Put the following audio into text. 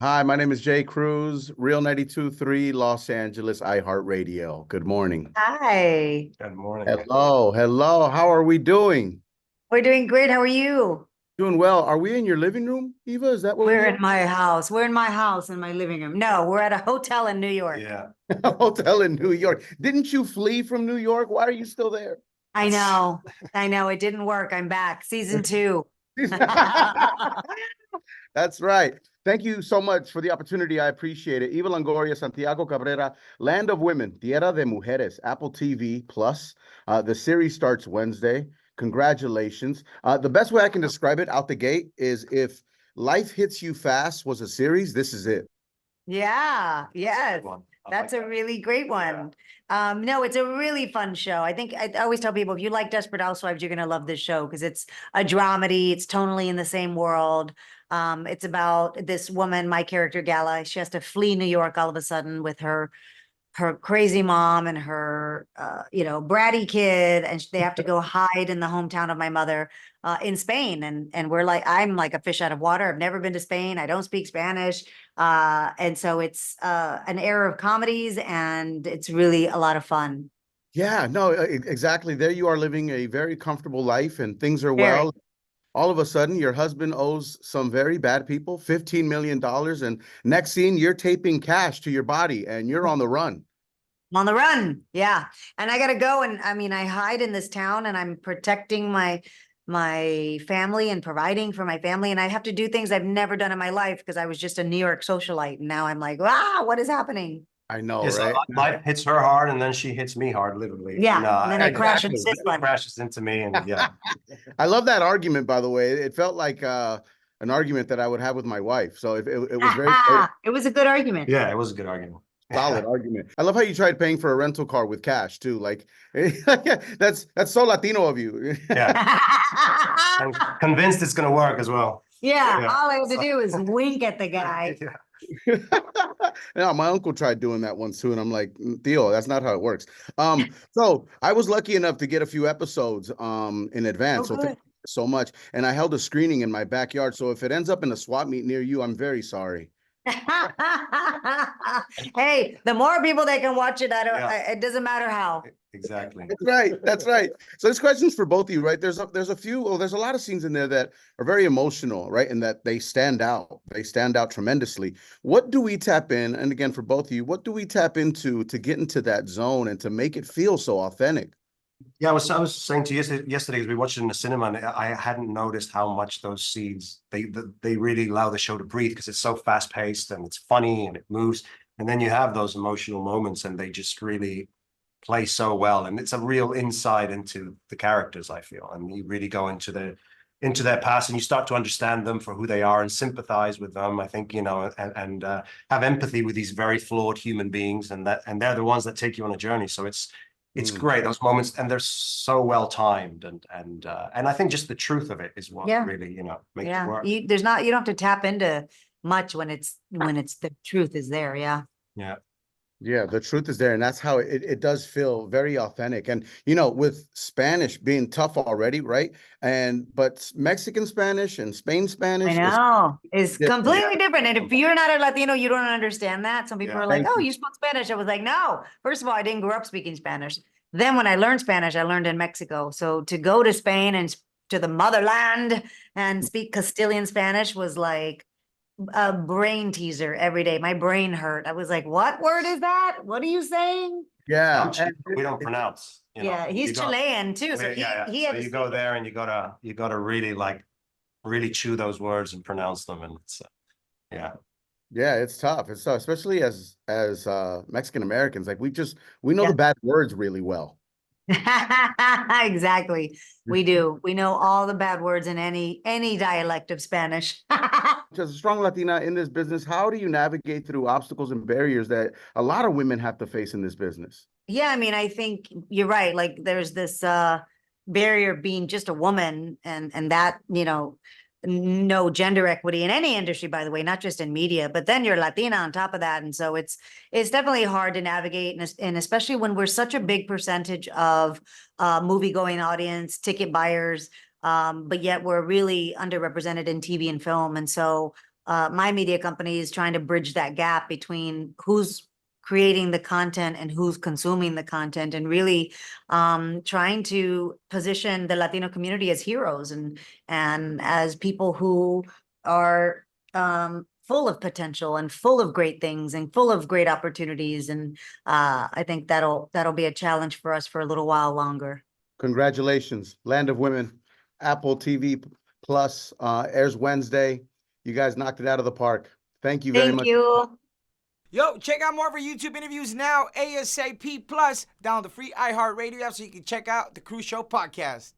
Hi, my name is Jay Cruz, Real 92.3, Los Angeles, iHeartRadio. Good morning. Hi. Good morning. Hello, hello. How are we doing? We're doing great. How are you? Doing well. Are we in your living room, Eva? Is that where We're we in my house. We're in my house in my living room. No, we're at a hotel in New York. Yeah. are? Hotel in New York. Didn't you flee from New York? Why are you still there? I know. I know. It didn't work. I'm back. Season 2. That's right. Thank you so much for the opportunity. I appreciate it. Eva Longoria Santiago Cabrera, Land of Women, Tierra de Mujeres, Apple TV Plus. The series starts Wednesday. Congratulations. The best way I can describe it out the gate is if Life Hits You Fast was a series, this is it. Yeah. Yes. That's a really great one. No, it's a really fun show. I think I always tell people if you like Desperate Housewives, you're gonna love this show because it's a dramedy. It's tonally in the same world. It's about this woman, my character Gala. She has to flee New York all of a sudden with her crazy mom and her bratty kid, and they have to go hide in the hometown of my mother in Spain. And we're like, I'm like a fish out of water. I've never been to Spain. I don't speak Spanish. And so it's an era of comedies, and it's really a lot of fun. Yeah, no, exactly. There you are living a very comfortable life and things are Very. well. All of a sudden, your husband owes some very bad people $15 million. And next scene, you're taping cash to your body and you're on the run. I'm on the run. Yeah. And I gotta go. And I mean, I hide in this town and I'm protecting my family and providing for my family. And I have to do things I've never done in my life because I was just a New York socialite. And now I'm like, what is happening? I know, Yes, right? life hits her hard and then she hits me hard, literally. Yeah. And then I crash into Exactly. this one. Crashes into me and yeah. I love that argument, by the way. It felt like an argument that I would have with my wife. So it was very It was a good argument. Yeah, it was a good argument. solid argument. I love how you tried paying for a rental car with cash too. Like that's so Latino of you. Yeah. I'm convinced it's gonna work as well. Yeah. Yeah. All I had to do was wink at the guy. Yeah. Yeah, my uncle tried doing that once too, and I'm like, Theo, that's not how it works. So I was lucky enough to get a few episodes in advance. So thank you so much. And I held a screening in my backyard. So if it ends up in a swap meet near you, I'm very sorry. Hey, the more people that can watch it, it doesn't matter how. Exactly. That's right. That's right. So this question's for both of you, right? There's a lot of scenes in there that are very emotional, right? And that they stand out. They stand out tremendously. What do we tap in? And again, for both of you, what do we tap into to get into that zone and to make it feel so authentic? Yeah, I was saying to you yesterday as we watched it in the cinema, and I hadn't noticed how much those scenes they really allow the show to breathe because it's so fast paced and it's funny and it moves, and then you have those emotional moments and they just really play so well, and it's a real insight into the characters, I feel, and you really go into their past and you start to understand them for who they are and sympathize with them. I think, and have empathy with these very flawed human beings, and they're the ones that take you on a journey. So it's great, those moments, and they're so well timed, and I think just the truth of it is what really makes it work. You don't have to tap into much when it's the truth is there. Yeah. Yeah, the truth is there, and that's how it does feel very authentic. And with Spanish being tough already, right? But Mexican Spanish and Spain Spanish I know is different. completely different. And if you're not a Latino, you don't understand that. Some people are like, "Oh, you spoke Spanish." I was like, "No." First of all, I didn't grow up speaking Spanish. Then when I learned Spanish, I learned in Mexico. So to go to Spain and to the motherland and speak Castilian Spanish was like a brain teaser every day. My brain hurt. I was like, what word is that? What are you saying? Yeah. We don't pronounce. Yeah, he's Chilean too. So he had so you go there and you gotta really chew those words and pronounce them, and it's Yeah, it's tough. It's tough, especially as Mexican Americans. Like we know the bad words really well. Exactly. We do. We know all the bad words in any dialect of Spanish. As a strong Latina in this business, how do you navigate through obstacles and barriers that a lot of women have to face in this business? Yeah, I mean, I think you're right. Like there's this barrier being just a woman, and that, no gender equity in any industry, by the way, not just in media, but then you're Latina on top of that. And so it's definitely hard to navigate. And especially when we're such a big percentage of movie going audience, ticket buyers, but yet we're really underrepresented in TV and film. And so my media company is trying to bridge that gap between who's creating the content and who's consuming the content, and really trying to position the Latino community as heroes and as people who are full of potential and full of great things and full of great opportunities. And I think that'll be a challenge for us for a little while longer. Congratulations, Land of Women, Apple TV Plus airs Wednesday. You guys knocked it out of the park. Thank you very much. Thank you. Yo, check out more of our YouTube interviews now, ASAP Plus. Download the free iHeartRadio app so you can check out the Cruz Show podcast.